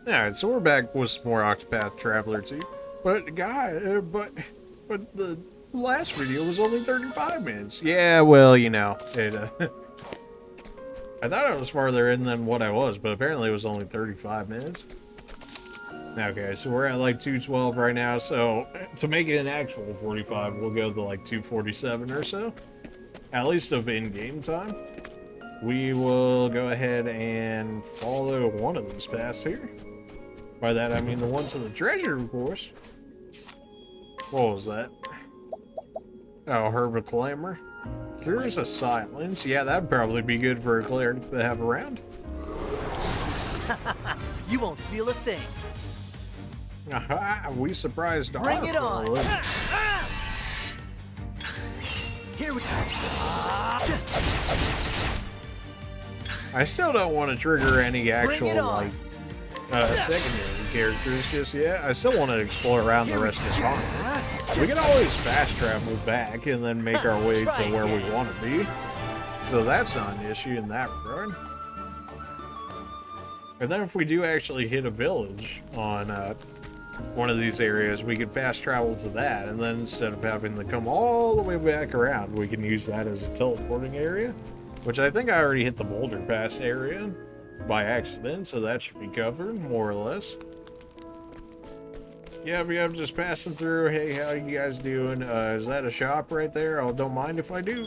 Alright, so we're back with some more Octopath Traveler 2. But, but the last video was only 35 minutes. Yeah, well, you know, I thought I was farther in than what I was, but apparently it was only 35 minutes. Okay, so we're at like 212 right now, so to make it an actual 45, we'll go to like 247 or so. At least of in-game time. We will go ahead and follow one of these paths here. By that, I mean the one to the treasure, of course. What was that? Oh, Herb Clamor. Here's a silence. Yeah, that'd probably be good for a cleric to have around. You won't feel a thing. Aha, we surprised our Bring it on. Here we go. I still don't want to trigger any actual, like, secondary characters just yet. I still want to explore around the rest of the farm. We can always fast travel back and then make our way to where we want to be. So that's not an issue in that regard. And then if we do actually hit a village on one of these areas, we can fast travel to that. And then instead of having to come all the way back around, we can use that as a teleporting area. Which I think I already hit the Boulder Pass area by accident, so that should be covered, more or less. Yeah, I'm just passing through. Hey, how you guys doing? Is that a shop right there? Oh, don't mind if I do.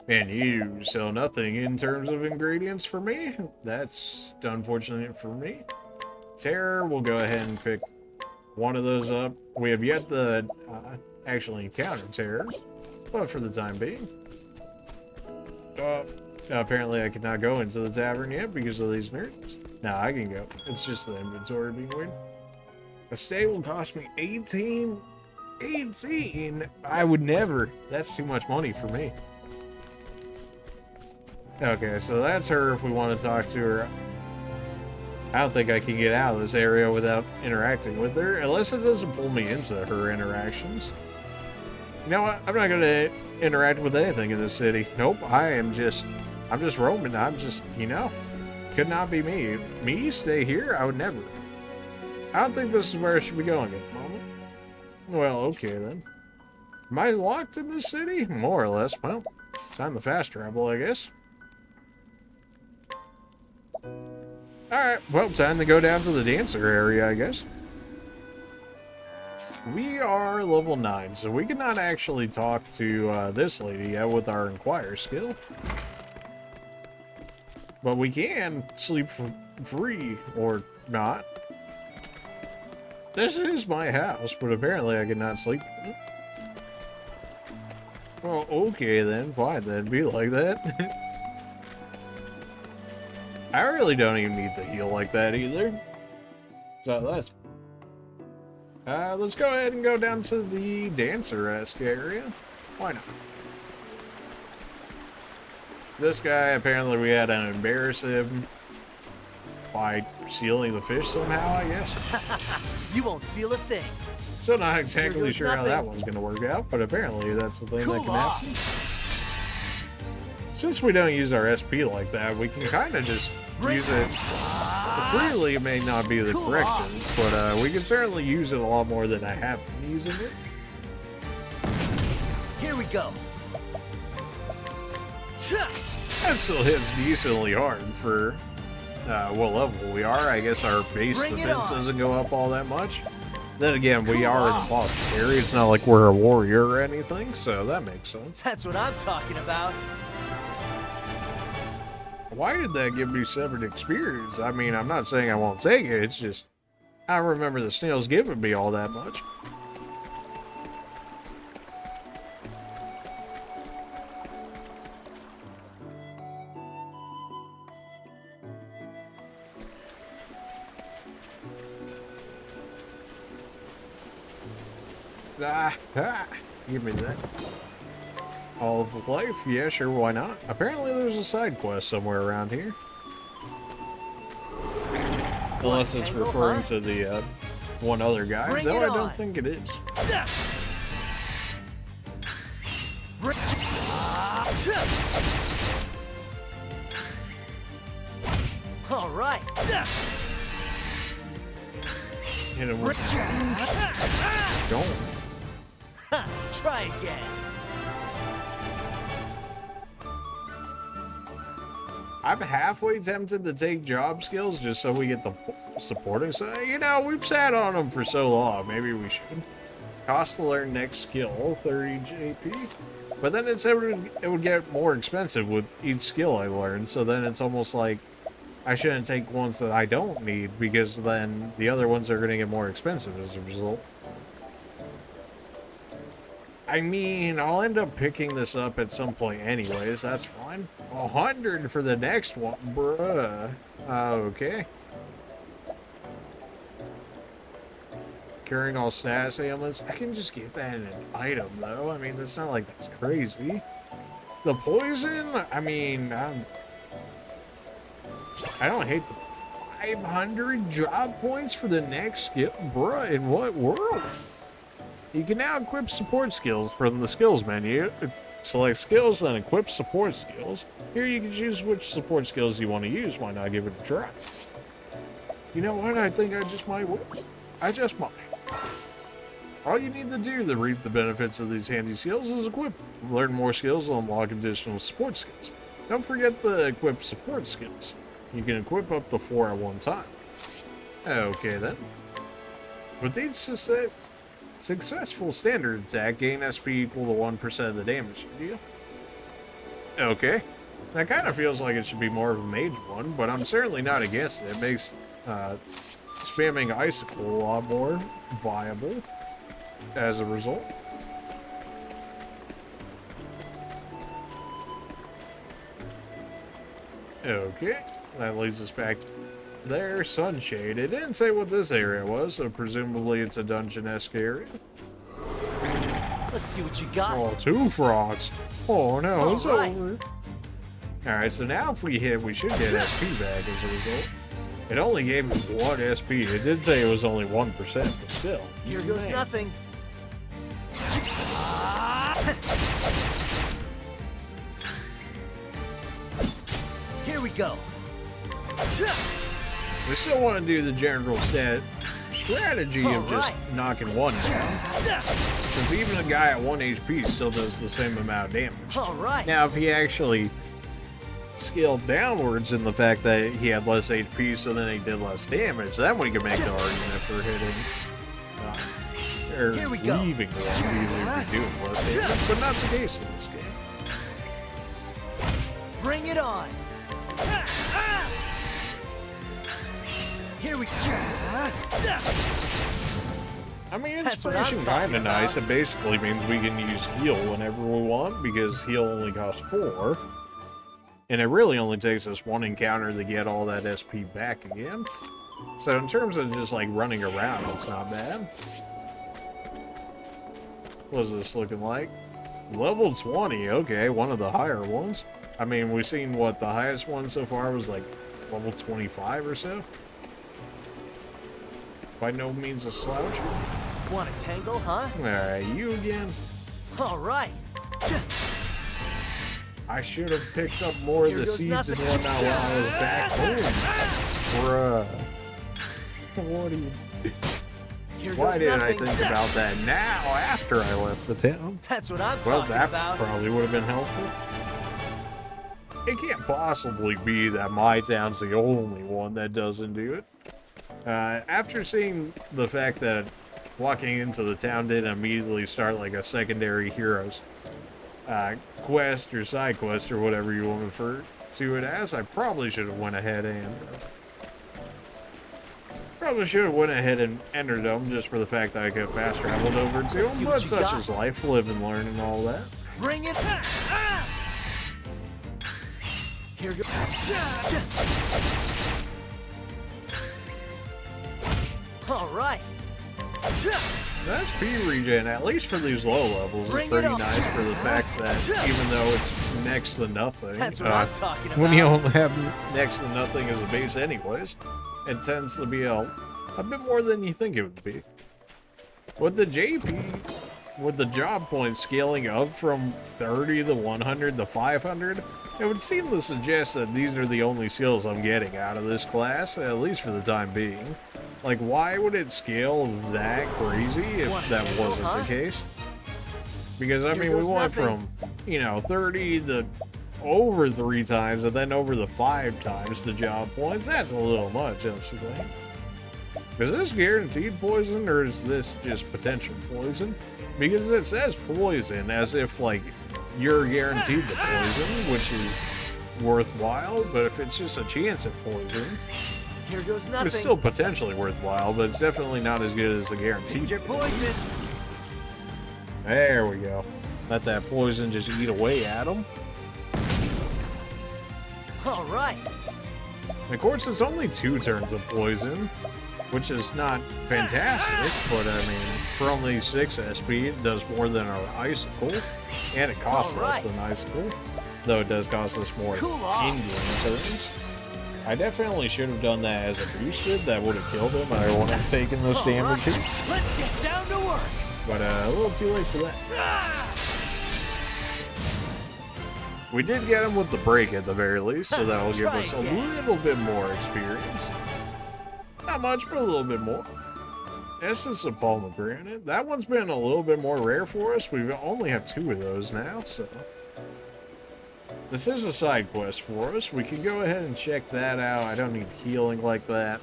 And you sell nothing in terms of ingredients for me? That's unfortunate for me. Terror, we'll go ahead and pick one of those up. We have yet to actually encounter Terror, but for the time being. Apparently I cannot go into the tavern yet because of these nerds. No, I can go. It's just the inventory being weird. A stay will cost me 18. 18? I would never. That's too much money for me. Okay, so that's her if we want to talk to her. I don't think I can get out of this area without interacting with her, unless it doesn't pull me into her interactions. You know what? I'm not going to interact with anything in this city. Nope, I'm just roaming. I'm just, you know, could not be me. Me stay here? I would never. I don't think this is where I should be going at the moment. Well, okay then. Am I locked in this city? More or less. Well, time to fast travel, I guess. Alright, well, time to go down to the dancer area, I guess. We are level 9, so we cannot actually talk to this lady yet with our Inquire skill. But we can sleep free, or not. This is my house, but apparently I cannot sleep in it. Well, okay then, fine then, be like that. I really don't even need to heal like that either. So that's... let's go ahead and go down to the dancer-esque area. Why not? This guy, apparently we had to embarrass him by stealing the fish somehow, I guess. You won't feel a thing. So not exactly sure how that one's going to work out, but apparently that's the thing that can happen. Since we don't use our SP like that, we can kind of just use it freely. It may not be the correct thing, but we can certainly use it a lot more than I have been using it. Here we go. That still hits decently hard for what level we are. I guess our base defense doesn't go up all that much. Then again, we are an apothecary. It's not like we're a warrior or anything, so that makes sense. That's what I'm talking about. Why did that give me 7 experience? I mean, I'm not saying I won't take it. It's just, I don't remember the snails giving me all that much. Give me that. All of life? Yeah, sure, why not? Apparently there's a side quest somewhere around here. Unless it's referring to the one other guy. No, I don't think it is. All right. Hit him with going. Ha, try again. I'm halfway tempted to take job skills just so we get the supporting side. You know, we've sat on them for so long. Maybe we should. Cost to learn next skill, 30 JP. But then it would get more expensive with each skill I learn. So then it's almost like I shouldn't take ones that I don't need, because then the other ones are going to get more expensive as a result. I mean, I'll end up picking this up at some point anyways, that's fine. 100 for the next one, bruh. Okay. Curing all status ailments. I can just get that in an item, though. I mean, it's not like that's crazy. The poison, I mean, I don't hate the 500 job points for the next skill. Bruh, in what world? You can now equip support skills from the skills menu. Select skills, then equip support skills. Here you can choose which support skills you want to use. Why not give it a try? You know what? I think I just might. All you need to do to reap the benefits of these handy skills is equip them. Learn more skills and unlock additional support skills. Don't forget the equip support skills. You can equip up to 4 at one time. Okay then. With each successful standard attack, gain SP equal to 1% of the damage you deal. Okay. That kind of feels like it should be more of a mage one, but I'm certainly not against it. It makes spamming Icicle a lot more viable as a result. Okay, that leads us back there. Sunshade. It didn't say what this area was, so presumably it's a dungeon-esque area. Let's see what you got. Oh, 2 frogs. Oh no, it's All right. over. Alright, so now if we hit, we should get SP back as a result. It only gave us 1 SP. It did say it was only 1%, but still. Here goes Man. nothing. Here we go. We still want to do the general strategy of just knocking one down. Since even a guy at 1 HP still does the same amount of damage. All right. Now, if he actually scaled downwards in the fact that he had less HP, so then he did less damage, then we could make the argument for hitting or Here we go. leaving one because he'd be doing less damage, but not the case in this game. Bring it on. Here we go. I mean, That's what I'm inspiration talking kind of nice. about. It basically means we can use heal whenever we want, because heal only costs 4. And it really only takes us 1 encounter to get all that SP back again. So in terms of just like running around, it's not bad. What's this looking like? Level 20, okay, one of the higher ones. I mean, we've seen what the highest one so far was, like level 25 or so. By no means a slouch. Want a tangle, huh? Alright, you again. All right. I should have picked up more of Here the goes seeds nothing. and whatnot while I was back home. Bruh. What do you... Here Why goes didn't I nothing. think about that now after I left the town? That's what I'm Well, talking that about. probably would have been helpful. It can't possibly be that my town's the only one that doesn't do it. After seeing the fact that walking into the town didn't immediately start like a secondary heroes quest or side quest or whatever you want to refer to it as, I probably should have went ahead and entered them just for the fact that I could have fast traveled over to Let's see them, what but you such got. is life, live and learn and all that. Bring it. Here goes. All right. That SP regen, at least for these low levels, Bring is it pretty on. nice for the fact that even though it's next to nothing, That's what I'm talking about. when you only have next to nothing as a base anyways, it tends to be a bit more than you think it would be. With the JP, with the job points scaling up from 30 to 100 to 500, It would seem to suggest that these are the only skills I'm getting out of this class, at least for the time being. Like, why would it scale that crazy if that wasn't the case? Because, I mean, we went from, you know, 30 to over 3 times, and then over the 5 times the job points. That's a little much, don't you think? Is this guaranteed poison, or is this just potential poison? Because it says poison as if, like, you're guaranteed the poison, which is worthwhile, but if it's just a chance at poison, Here goes nothing. it's still potentially worthwhile, but it's definitely not as good as a guaranteed Danger poison. There we go. Let that poison just eat away at him. All right. Of course, it's only 2 turns of poison, which is not fantastic, but I mean, for only 6 SP, it does more than our icicle, and it costs less than icicle, though it does cost us more in-game turns. I definitely should have done that as a boosted. That would have killed him. I wouldn't have taken those damages. Let's get down to work. But a little too late for that. We did get him with the break at the very least, so that will give us a little bit more experience. Not much, but a little bit more. Essence of Pomegranate. That one's been a little bit more rare for us. We only have 2 of those now, so... This is a side quest for us. We can go ahead and check that out. I don't need healing like that.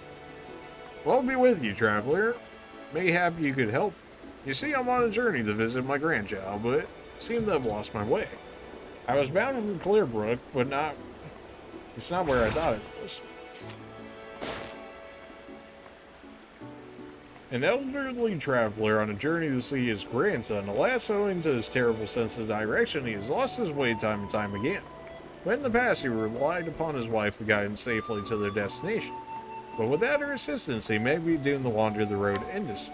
Well, I'll be with you, traveler. Mayhap you could help. You see, I'm on a journey to visit my grandchild, but it seemed to have lost my way. I was bound for Clearbrook, but it's not where I thought it was. An elderly traveler on a journey to see his grandson. Alas, owing to his terrible sense of direction, he has lost his way time and time again. But in the past, he relied upon his wife to guide him safely to their destination. But without her assistance, he may be doomed to wander the road endlessly.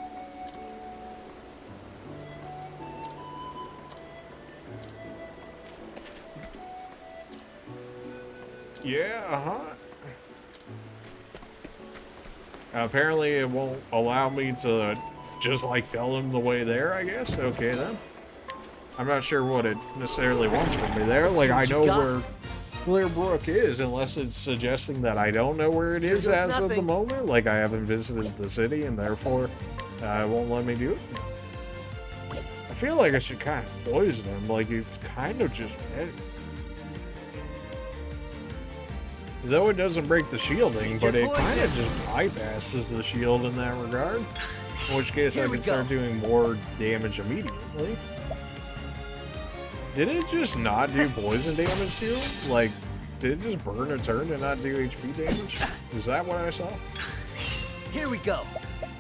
Yeah, apparently it won't allow me to just, like, tell him the way there, I guess. Okay, then. I'm not sure what it necessarily wants from me there. Like, I know where Clearbrook is, unless it's suggesting that I don't know where it is as of the moment. Like, I haven't visited the city, and therefore, it won't let me do it. I feel like I should kind of poison him. Like, it's kind of just petty. Though it doesn't break the shielding, but it kind of just bypasses the shield in that regard. In which case I can start doing more damage immediately. Did it just not do poison damage to him? Like, did it just burn a turn and not do HP damage? Is that what I saw? Here we go.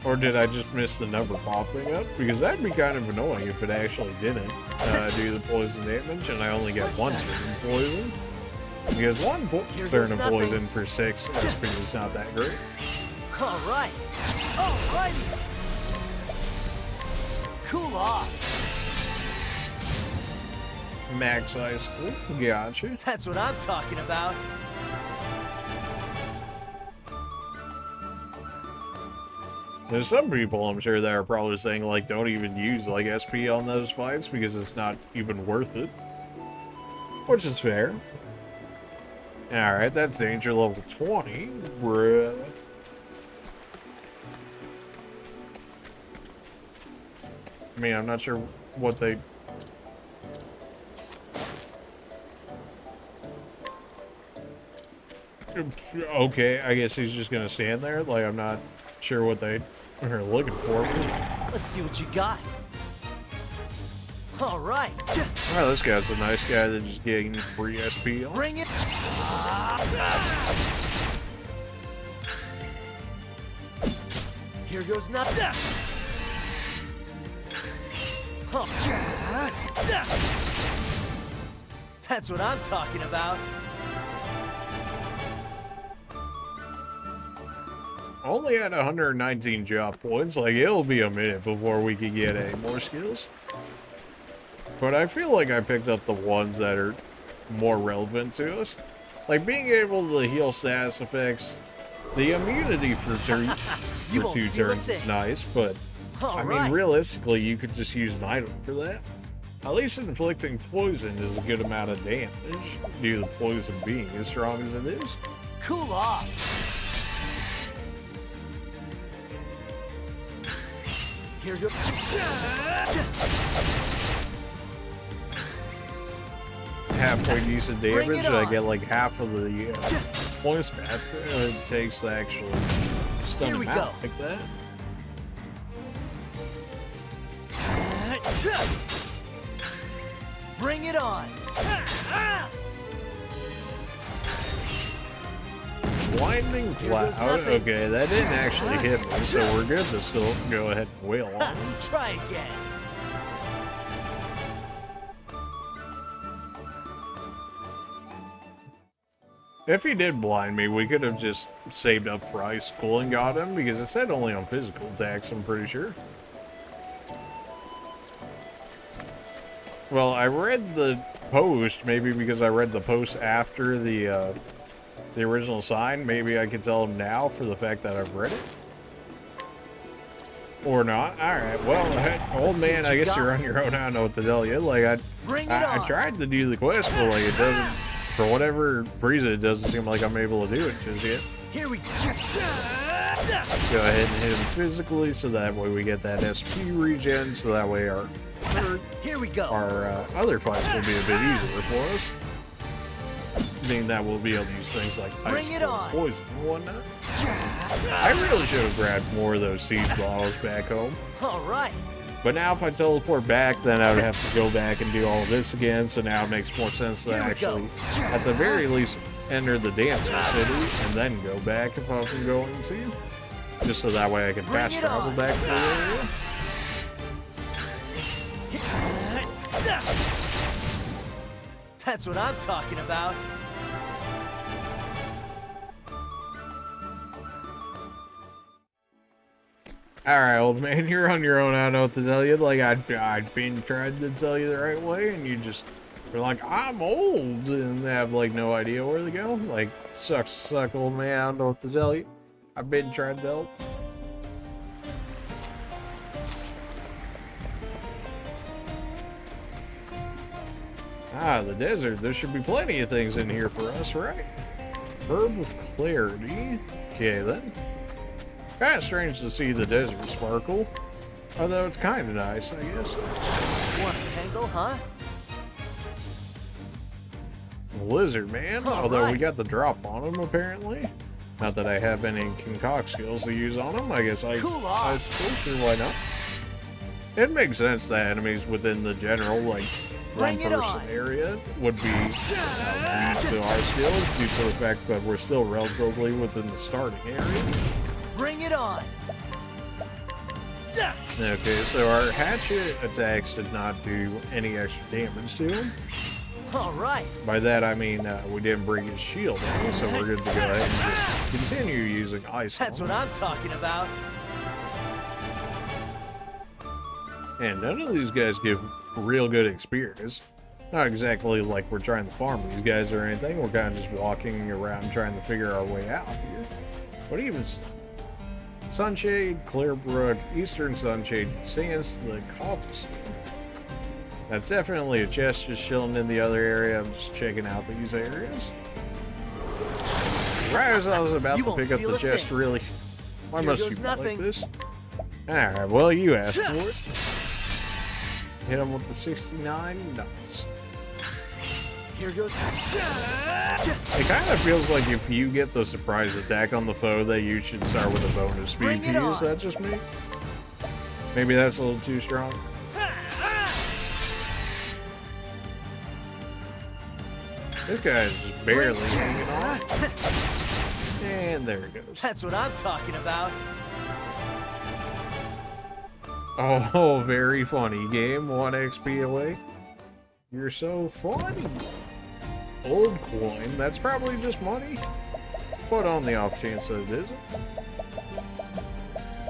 Or did I just miss the number popping up? Because that'd be kind of annoying if it actually didn't do the poison damage and I only get 1 turn of poison. Because 1 turn of poison for 6 SP is not that great. Alright. Alrighty. Cool off. Max ice. Gotcha. That's what I'm talking about. There's some people, I'm sure, that are probably saying, like, don't even use, like, SP on those fights because it's not even worth it. Which is fair. Alright, that's danger level 20. Bruh. I mean, I'm not sure what they... Okay, I guess he's just gonna stand there. Like, I'm not sure what they are looking for. Let's see what you got. All right. Oh, this guy's a nice guy that just getting free SP on. Bring it. Here goes nothing. That's what I'm talking about. Only at 119 job points. Like, it'll be a minute before we can get any more skills. But I feel like I picked up the ones that are more relevant to us. Like, being able to heal status effects. The immunity for 2 turns is nice, but I mean, realistically, you could just use an item for that. At least inflicting poison is a good amount of damage due to the poison being as strong as it is. Cool off. Here goes. Halfway decent Bring damage, it I on. get like half of the points back it takes to actually stun Here we him go. out like that. Bring it on. Blinding Here Cloud. goes nothing. Okay, that didn't actually hit me, so we're good to still go ahead and wail on him. Try again. If he did blind me, we could have just saved up for ice school and got him, because it said only on physical attacks, I'm pretty sure. Well, I read the post, maybe because I read the post after the original sign. Maybe I could tell him now for the fact that I've read it. Or not. Alright, well, old man, I guess you're on your own. I don't know what to tell you. Like, Bring it I on. tried to do the quest, but like, it doesn't, for whatever reason, it doesn't seem like I'm able to do it just yet. Here we go. Go ahead and hit him physically, so that way we get that SP regen, so that way our Here we go. other fights will be a bit easier for us. Meaning that we'll be able to use things like ice Bring it cold on. poison and whatnot. I really should have grabbed more of those siege bottles back home. All right. But now if I teleport back, then I would have to go back and do all of this again, so now it makes more sense to Here we actually, go. at the very least, enter the Dancer City and then go back if I'm going to. Just so that way I can Bring fast it travel on. back to the area. That's what I'm talking about. Alright, old man, you're on your own. I don't know what to tell you. Like, I'd been trying to tell you the right way, and you just were like, I'm old, and have, like, no idea where to go. Like, sucks to suck, old man. I don't know what to tell you. I've been trying to help. Ah, the desert. There should be plenty of things in here for us, right? Herb of Clarity. Okay, then. Kind of strange to see the desert sparkle. Although it's kind of nice, I guess. Want a tangle, huh? Lizard man. All Although we right. got the drop on him, apparently. Not that I have any concoct skills to use on him. I guess I Cool off. suppose, sure, why not? It makes sense that enemies within the general, like, Bring it one-person on. area would be weak to our skills due to the fact that we're still relatively within the starting area. Bring it on. Okay, so our hatchet attacks did not do any extra damage to him. All right. By that I mean we didn't bring his shield in, so we're good to go ahead and just continue using ice. That's on what him. I'm talking about. And none of these guys give real good experience. Not exactly like we're trying to farm these guys or anything. We're kind of just walking around trying to figure our way out here. What even? Sunshade, Clearbrook, Eastern Sunshade, Sands, the Cobblestone. That's definitely a chest just chilling in the other area. I'm just checking out these areas. Right as I was about You to won't pick up feel the a chest, thing. really. Why Here must goes you be nothing. like this? Alright, well, you asked for it. Hit him with the 69. Nice. Here goes. It kind of feels like if you get the surprise attack on the foe that you should start with a bonus speed Bring to it use. on. Is that just me? Maybe that's a little too strong. This guy's just barely hanging on. And there it goes. That's what I'm talking about. Oh, very funny game. 1 XP away. You're so funny. Old coin. That's probably just money. But on the off chance that it isn't.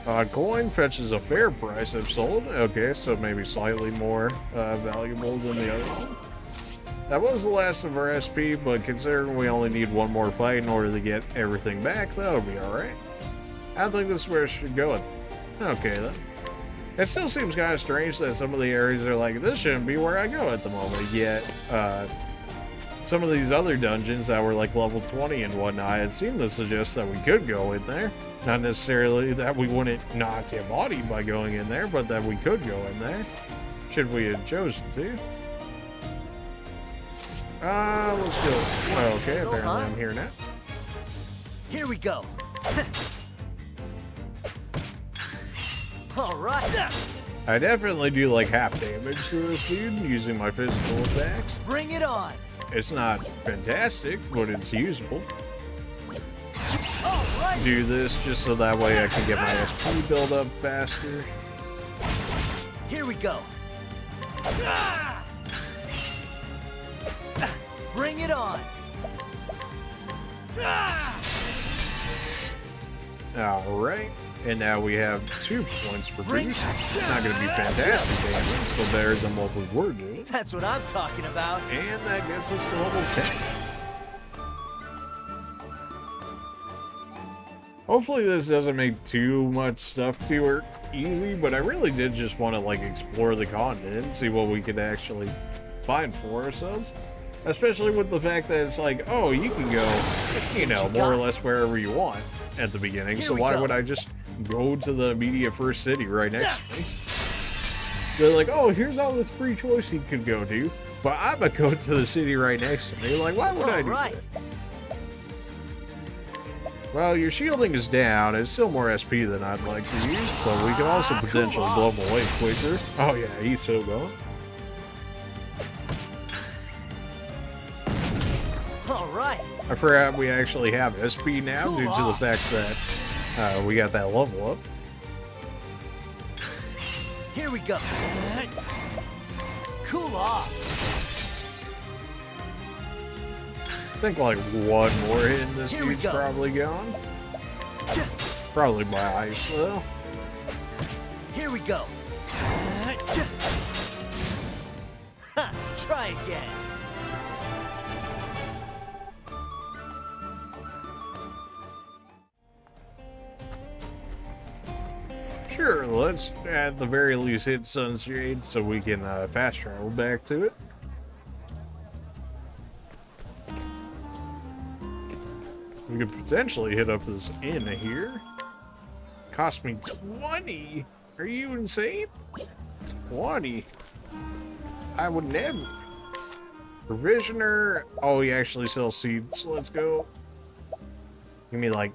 Odd coin fetches a fair price if sold. Okay, so maybe slightly more valuable than the other one. That was the last of our SP, but considering we only need one more fight in order to get everything back, that'll be alright. I think this is where it should go. Okay then. It still seems kind of strange that some of the areas are like, this shouldn't be where I go at the moment, yet some of these other dungeons that were like level 20 and whatnot, it seemed to suggest that we could go in there. Not necessarily that we wouldn't not get bodied by going in there, but that we could go in there, should we have chosen to. Let's go. Oh, okay, apparently I'm here now. Here we go. All right. I definitely do like half damage to this dude using my physical attacks. Bring it on. It's not fantastic, but it's usable. All right. Do this just so that way I can get my SP build up faster. Here we go. Bring it on. Alright, and now we have 2 points for boost. Not going to be fantastic damage, but better than what we were doing. That's what I'm talking about. And that gets us to level 10. Hopefully this doesn't make too much stuff too easy, but I really did just want to like explore the continent and see what we could actually find for ourselves. Especially with the fact that it's like, oh, you can go, you know, more or less wherever you want at the beginning. So why would I just go to the immediate first city right next to me? They're like, oh, here's all this free choice you could go to, but I'm gonna go to the city right next to me. Like, why would I do that? Well, your shielding is down. It's still more SP than I'd like to use, but we can also potentially blow him away quicker. Oh yeah, he's still going. All right. I forgot we actually have SP now due to the fact that we got that level up. Here we go. Cool off. I think like one more hit and this dude's probably gone. Probably by ice though. Here we go. Ha, try again. Sure, let's at the very least hit Sunshade so we can fast travel back to it. We could potentially hit up this inn here. Cost me 20. Are you insane? 20. I would never. Provisioner. Oh, he actually sells seeds. Let's go. Give me like.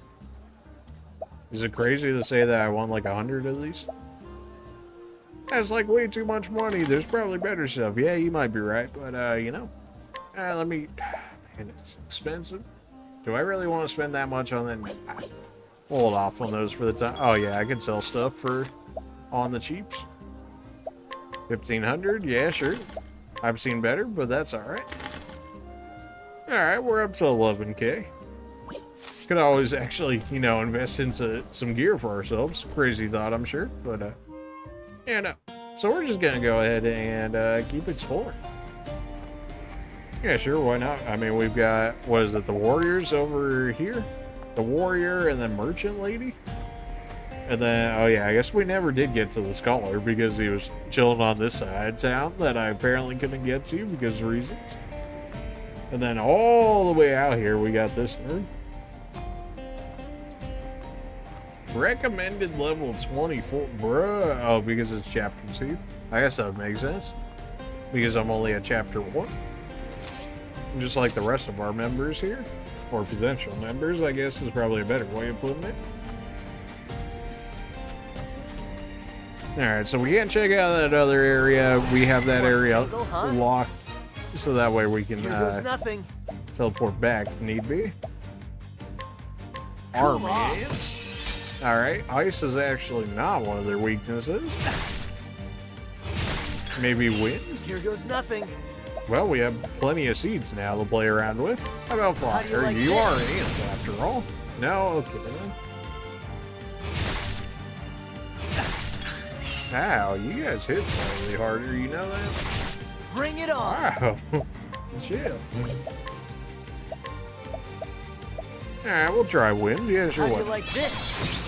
Is it crazy to say that I want like 100 of these? That's like way too much money. There's probably better stuff. Yeah, you might be right, but you know. Let me. Man, it's expensive. Do I really want to spend that much on that? Hold off on those for the time. Oh yeah, I can sell stuff for on the cheaps. 1,500. Yeah, sure. I've seen better, but that's all right. All right, we're up to 11K. Could always actually, you know, invest into some gear for ourselves. Crazy thought, I'm sure, but yeah, no. So we're just gonna go ahead and keep exploring. Yeah, sure, why not? I mean, we've got, what is it, the warriors over here? The warrior and then merchant lady? And then, oh yeah, I guess we never did get to the scholar because he was chilling on this side of town that I apparently couldn't get to because of reasons. And then all the way out here, we got this nerd. Recommended level 24, bruh. Oh, because it's chapter 2. I guess that would make sense. Because I'm only at chapter 1. Just like the rest of our members here. Or potential members, I guess is probably a better way of putting it. Alright, so we can't check out that other area. We have that area locked. So that way we can teleport back if need be. Army ants. Alright, ice is actually not one of their weaknesses. Maybe wind? Here goes nothing. Well, we have plenty of seeds now to play around with. How about fire? You are ants after all. No? Okay then. Ow, you guys hit slightly harder, you know that? Bring it on! Wow. Chill. Alright, we'll try wind. Yeah, sure. How do you like this?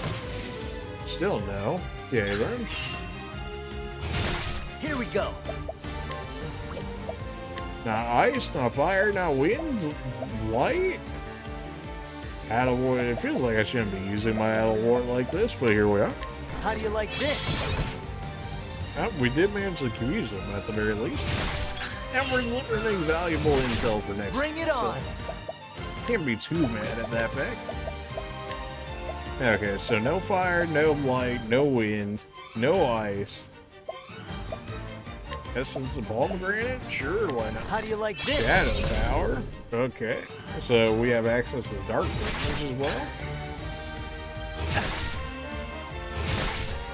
Still no. Okay then. Here we go. Not ice, not fire, not wind, light. Addle-wart. It feels like I shouldn't be using my Addle-wart like this, but here we are. How do you like this? We did manage to confuse them at the very least. And we're learning valuable intel for next Bring it on. Can't be too mad at that fact. Okay, so no fire, no light, no wind, no ice. Essence of pomegranate? Sure, why not? How do you like this? Shadow power. Okay. So we have access to dark damage as well.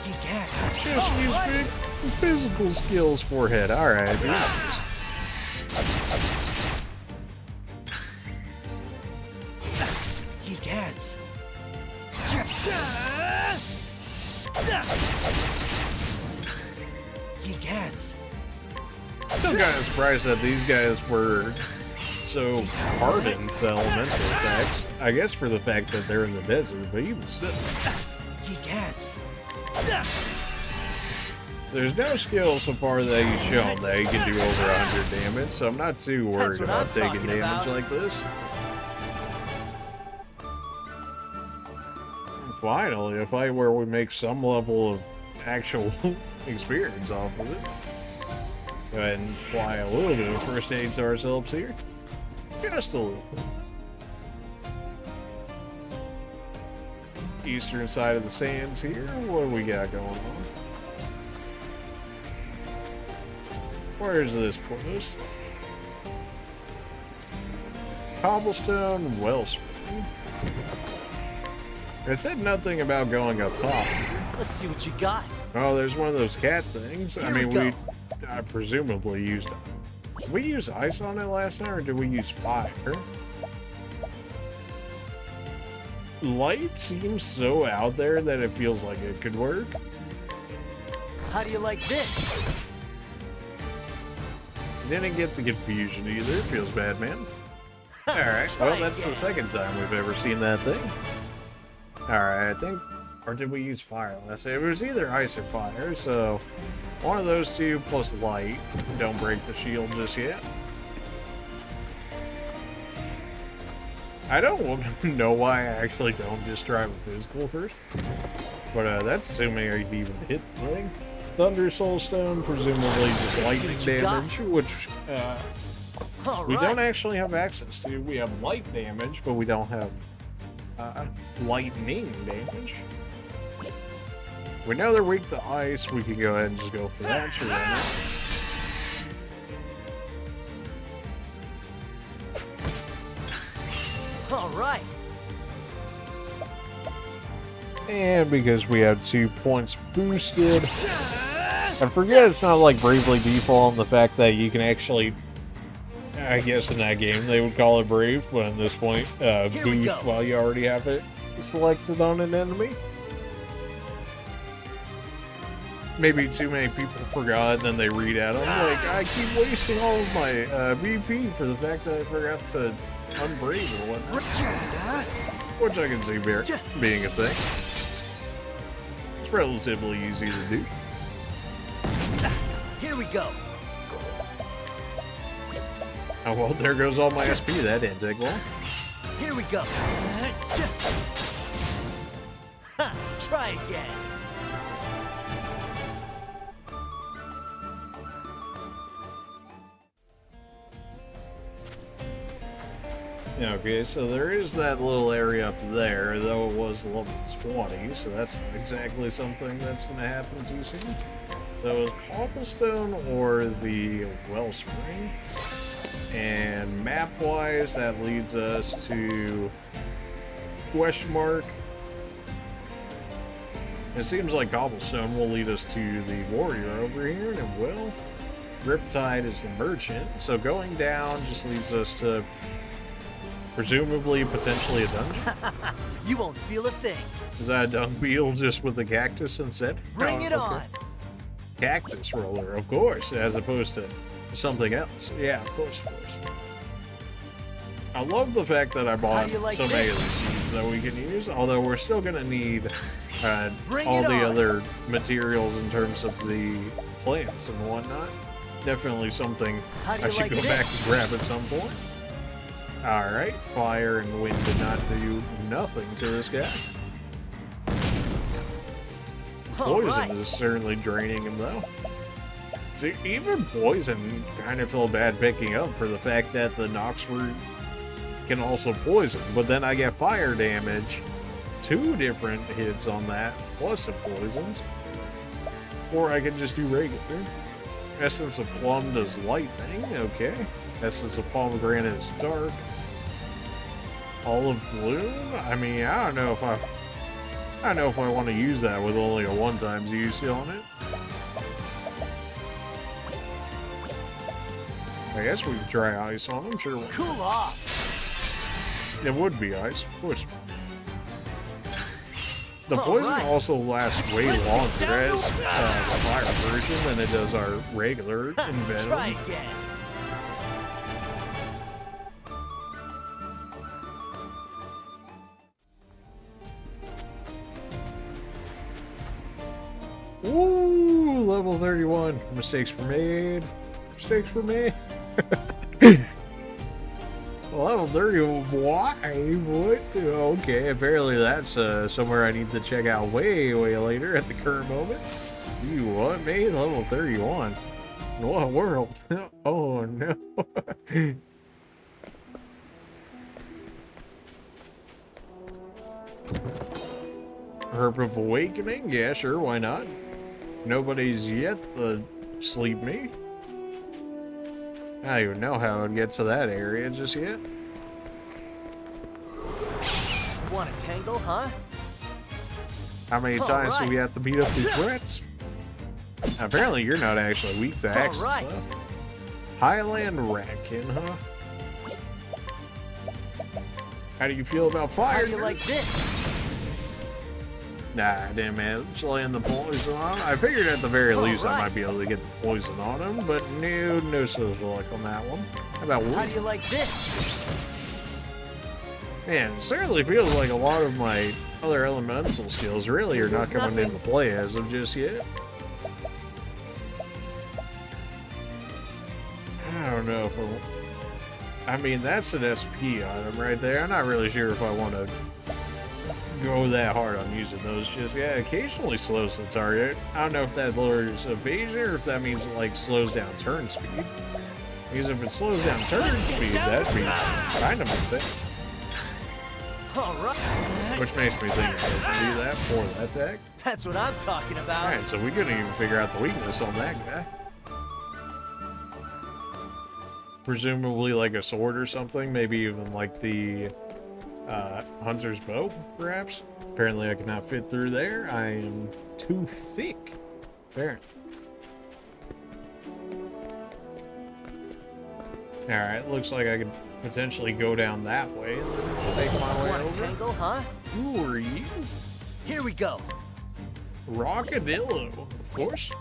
You got it. Just use big physical skills forehead. Alright, Jesus. You gets. You gets. Still kind of surprised that these guys were so hardened to elemental attacks. I guess for the fact that they're in the desert, but even still. You gets. There's no skill so far that he's shown that he can do over 100 damage, so I'm not too worried what about I'm taking talking damage about. like this. Finally, a fight where we make some level of actual experience off of it. Go ahead and apply a little bit of first aid to ourselves here. Just a little. Eastern side of the sands here. What do we got going on? Where's this post? Cobblestone Wellspring. It said nothing about going up top. Let's see what you got. Oh, there's one of those cat things. I Here mean, we go. I presumably used. Did we use ice on it last time, or did we use fire? Light seems so out there that it feels like it could work. How do you like this? Didn't get the confusion either. It feels bad, man. Alright, Try well, that's the again. second time we've ever seen that thing. Alright, I think... Or did we use fire last time? It was either ice or fire, so... One of those two plus light. Don't break the shield just yet. I don't know why I actually don't just try with physical first. But that's assuming I can even hit the thing. Thunder Soul Stone, presumably just lightning what you got. damage, which All we right. don't actually have access to. We have light damage, but we don't have lightning damage. We know they're weak to ice. We can go ahead and just go for that. Sure, why not? All right. And because we have 2 points boosted, I forget it's not like Bravely Default on the fact that you can actually, I guess in that game they would call it Brave, but at this point, we boost go. while you already have it selected on an enemy. Maybe too many people forgot, and then they read at them like, I keep wasting all of my BP for the fact that I forgot to unbrave or whatnot. Which I can see being a thing. It's relatively easy to do. Here we go. Oh well, there goes all my SP. That didn't take long. Here we go. Ha, try again. Okay, so there is that little area up there, though it was level 20, so that's not exactly something that's going to happen too soon. So it's Cobblestone or the Wellspring. And map-wise, that leads us to question mark. It seems like Cobblestone will lead us to the warrior over here, and it will. Riptide is the merchant, so going down just leads us to presumably, potentially a dungeon. You won't feel a thing. Is that a dung beetle just with the cactus instead? Bring Oh, it okay. on. Cactus roller, of course, as opposed to something else. Yeah, of course, of course. I love the fact that I bought do you like so many of this? these seeds that we can use, although we're still going to need all the other materials in terms of the plants and whatnot. Definitely something I should go back and grab at some point. Alright, fire and wind did not do nothing to this guy. Poison is certainly draining him, though. See, even poison kind of feel bad picking up for the fact that the Nox Root can also poison, but then I get fire damage, 2 different hits on that, plus it poisons. Or I can just do regular. Essence of Plum does lightning, okay. Essence of Pomegranate is dark. Olive Bloom? I mean, I don't know if I want to use that with only a one-time use on it. I guess we could try ice on them, sure. Cool off. It would be ice, of course. The poison also lasts way longer as the fire version than it does our regular Envenom. Try again. Ooh, level 31. Mistakes were made. Mistakes were made. Level 30. Why? What? Okay, apparently that's somewhere I need to check out way later at the current moment. You what, made level 31? What world? Oh no. Herb of Awakening? Yeah, sure, why not? Nobody's yet sleep me. I don't even know how I'd get to that area just yet. Want a tangle, huh? How many times do we have to beat up these rats? Apparently you're not actually weak to axes, though. Highland Ratkin, huh? How do you feel about fire? How do you like this? Nah, damn man, just laying the poison on him. I figured at the very least I might be able to get the poison on him, but no social luck on that one. How about wood? How do you like this? Man, it certainly feels like a lot of my other elemental skills really are not coming into play as of just yet. I don't know if I mean, that's an SP item right there. I'm not really sure if I want to go that hard on using those just yet. Occasionally slows the target. I don't know if that lowers evasion or if that means it like slows down turn speed. Because if it slows down turn speed, that'd be kind of insane. Which makes me think it doesn't do that for that deck. That's what I'm talking about. Alright, so we couldn't even figure out the weakness on that guy. Presumably like a sword or something, maybe even like the Hunter's Bow, perhaps. Apparently I cannot fit through there. I am too thick. Apparently. Alright, looks like I could potentially go down that way and then make my way Want a over. tangle, huh? Who are you? Here we go. Rockadillo, of course.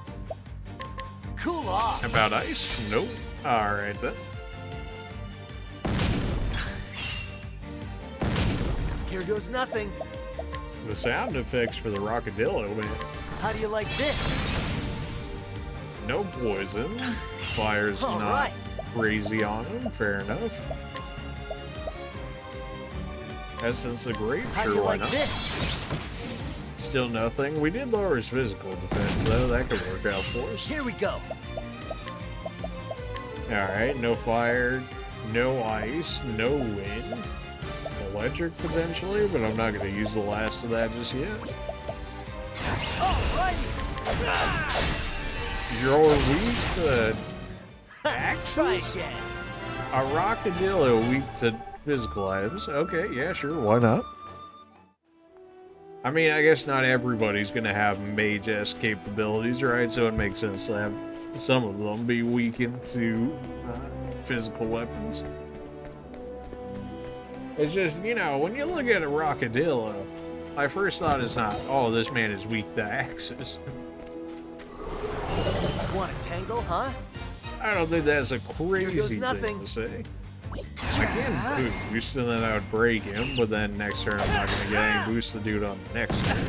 Cool off. How about ice? Nope. Alright then. Here goes nothing. The sound effects for the Rockadillo, man. How do you like this? No poison. Fire's not crazy on him. Fair enough. Essence of Grape, sure, why not? This? Still nothing. We did lower his physical defense, though. That could work out for us. Here we go. Alright, no fire, no ice, no wind. Electric, potentially, but I'm not going to use the last of that just yet. You're weak to axes? Try again. A Rockadillo weak to physical items. Okay, yeah, sure, why not? I mean, I guess not everybody's going to have mage-esque capabilities, right? So it makes sense to have some of them be weakened to physical weapons. It's just, you know, when you look at a Rockadillo, my first thought is not, oh, this man is weak to axes. Want a tangle, huh? I don't think that's a crazy nothing. thing to say. I can boost, and then I would break him, but then next turn I'm not going to get any boost to do it on the next turn.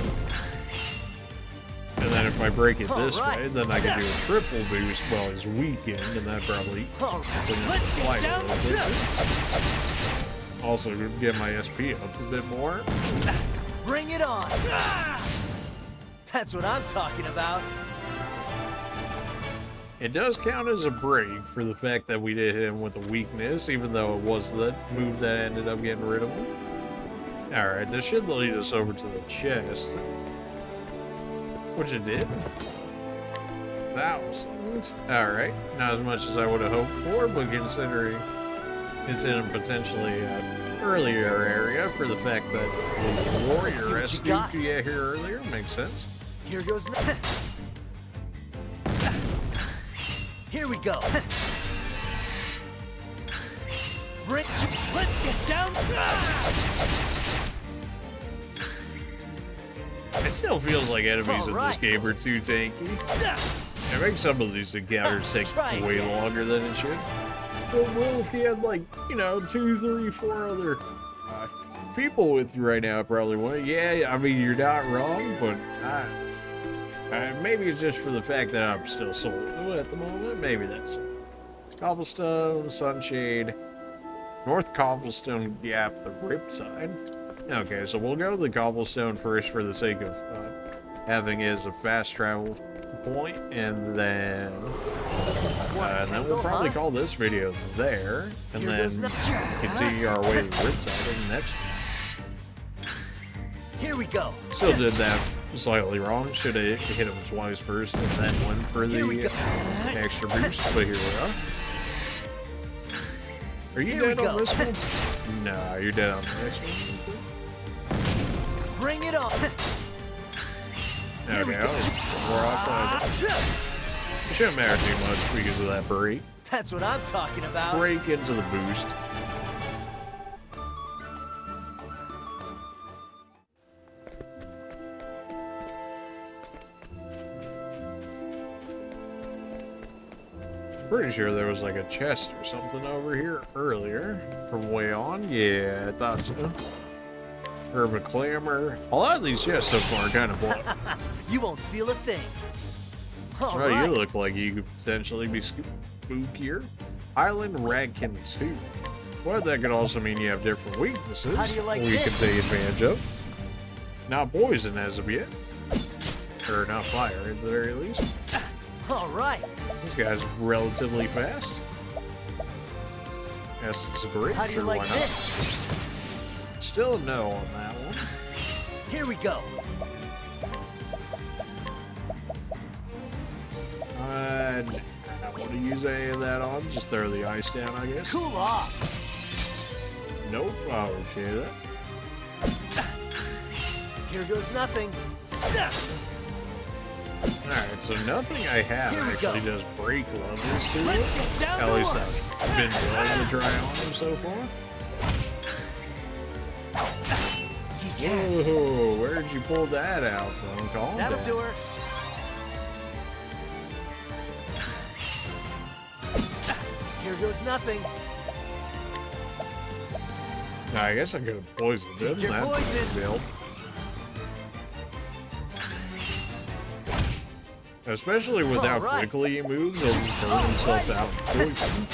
And then if I break it this All right. way, then I can do a triple boost while he's weakened, and that probably All right. cleans the Let's get flight a down little to bit. Also, get my SP up a bit more. Bring it on. That's what I'm talking about. It does count as a break for the fact that we did hit him with a weakness, even though it was the move that ended up getting rid of him. Alright, this should lead us over to the chest. Which it did. 1,000. Alright, not as much as I would have hoped for, but considering it's in a potentially earlier area for the fact that the warrior rescue could get here earlier, makes sense. Here goes. Here we go. Let's get down. It still feels like enemies in Alright. this game are too tanky. It makes some of these encounters take Try way again. longer than it should. But well, if you had like, 2, 3, 4 other people with you right now, I probably would. Yeah, I mean, you're not wrong, but maybe it's just for the fact that I'm still solo at the moment. Maybe that's it. Cobblestone, Sunshade, North Cobblestone Gap, the Riptide. Okay, so we'll go to the Cobblestone first for the sake of having it as a fast travel point, and then we'll probably call this video there, and then continue our way to the Riptide in the next one. Here we go. Still did that slightly wrong. Should have hit him twice first and then went for the extra boost, but here we are. Are you dead on this one? Nah, you're dead on the next one. Bring it on. Okay, we're off. It shouldn't matter too much because of that break. That's what I'm talking about. Break into the boost. Pretty sure there was like a chest or something over here earlier from way on. Yeah, I thought so. Herb of Clamor. A lot of these chests so far are kind of blocked. You won't feel a thing. All Oh, right. you look like you could potentially be spookier. Island Radkin 2. Well, that could also mean you have different weaknesses How do you like we can this? take advantage of. Not poison as of yet. Or not fire at the very least. All right. This guy's relatively fast. Essence of Break, How do you sure, like why not? this? Still a no on that one. Here we go. I don't want to use any of that on. Just throw the ice down, I guess. Cool off. Nope. Oh, okay. Here goes nothing. Alright, so nothing I have Here we actually go. does break levels to Let's it. get down At to least work. I've been willing to try on him so far. Yes. Whoa, where'd you pull that out from? Calm That'll down. do her. Here goes nothing. Nah, I guess I could have poisoned him. Your That poison. failed. Especially with how Alright. quickly he moves, he'll just burn himself out in poison.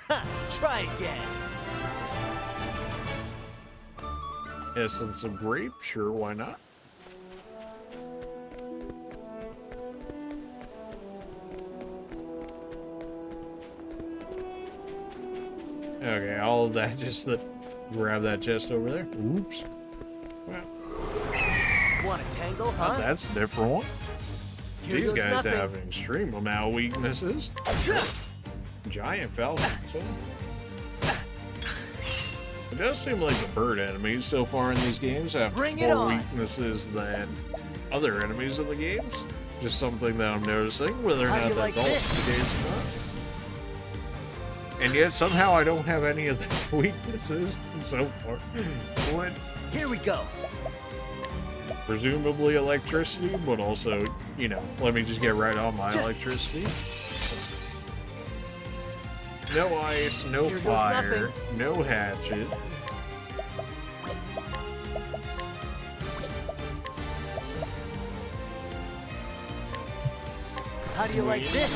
Ha, try again. Essence of Grape, sure, why not? Okay, all of that just to grab that chest over there. Oops. Well, Want a tangle, oh, huh? that's a different one. Here These goes guys nothing. have an extreme amount of weaknesses. Giant falcon, so. It does seem like the bird enemies so far in these games have Bring it more on. weaknesses than other enemies in the games. Just something that I'm noticing, whether or How do not you that's like all this? the case or not. And yet somehow I don't have any of the weaknesses so far. What? Here we go. Presumably electricity, but also, let me just get right on my electricity. No ice, no Here goes fire, no hatchet. How do you like this?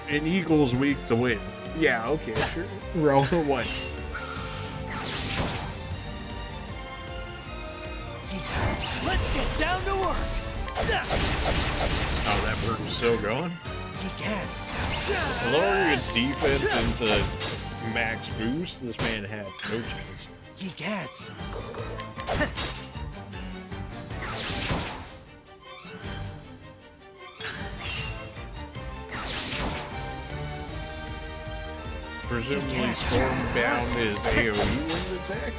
An eagle's weak to win. Yeah, okay, sure. Roll away. Let's get down to work. Oh, that bird is still going? He gets. Lowering its defense into max boost, this man had no chance. He gets. Presumably Stormbound is AoE wind attack.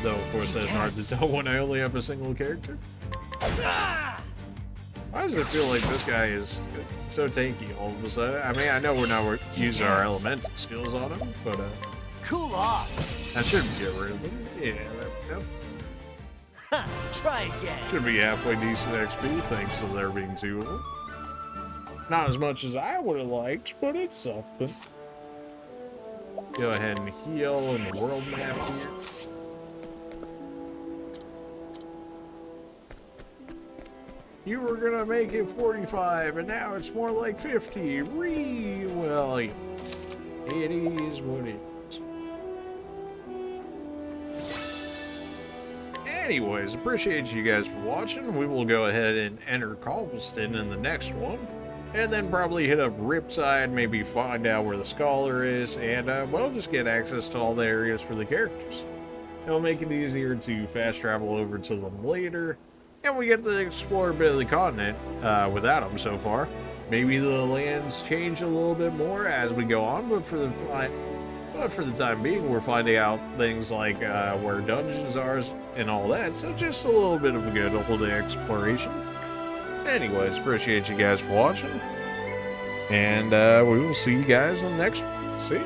Though, of course, that's hard to tell when I only have a single character. Why does it feel like this guy is so tanky all of a sudden? I mean, I know we're not using our elemental skills on him, but Cool off. I shouldn't get rid of him. Yeah, there we go. Ha, try again. Should be halfway decent XP thanks to there being two of them. Not as much as I would have liked, but it's something. Go ahead and heal in the world map here. You were gonna make it 45, and now it's more like 50. Well, it is what it is. Anyways, appreciate you guys for watching. We will go ahead and enter Cobblestone in the next one. And then probably hit up Ripside, maybe find out where the Scholar is, and, well, just get access to all the areas for the characters. It'll make it easier to fast travel over to them later, and we get to explore a bit of the continent without them so far. Maybe the lands change a little bit more as we go on, but for the time being, we're finding out things like where dungeons are and all that, so just a little bit of a good old exploration. Anyways, appreciate you guys for watching, and we will see you guys in the next one. See ya.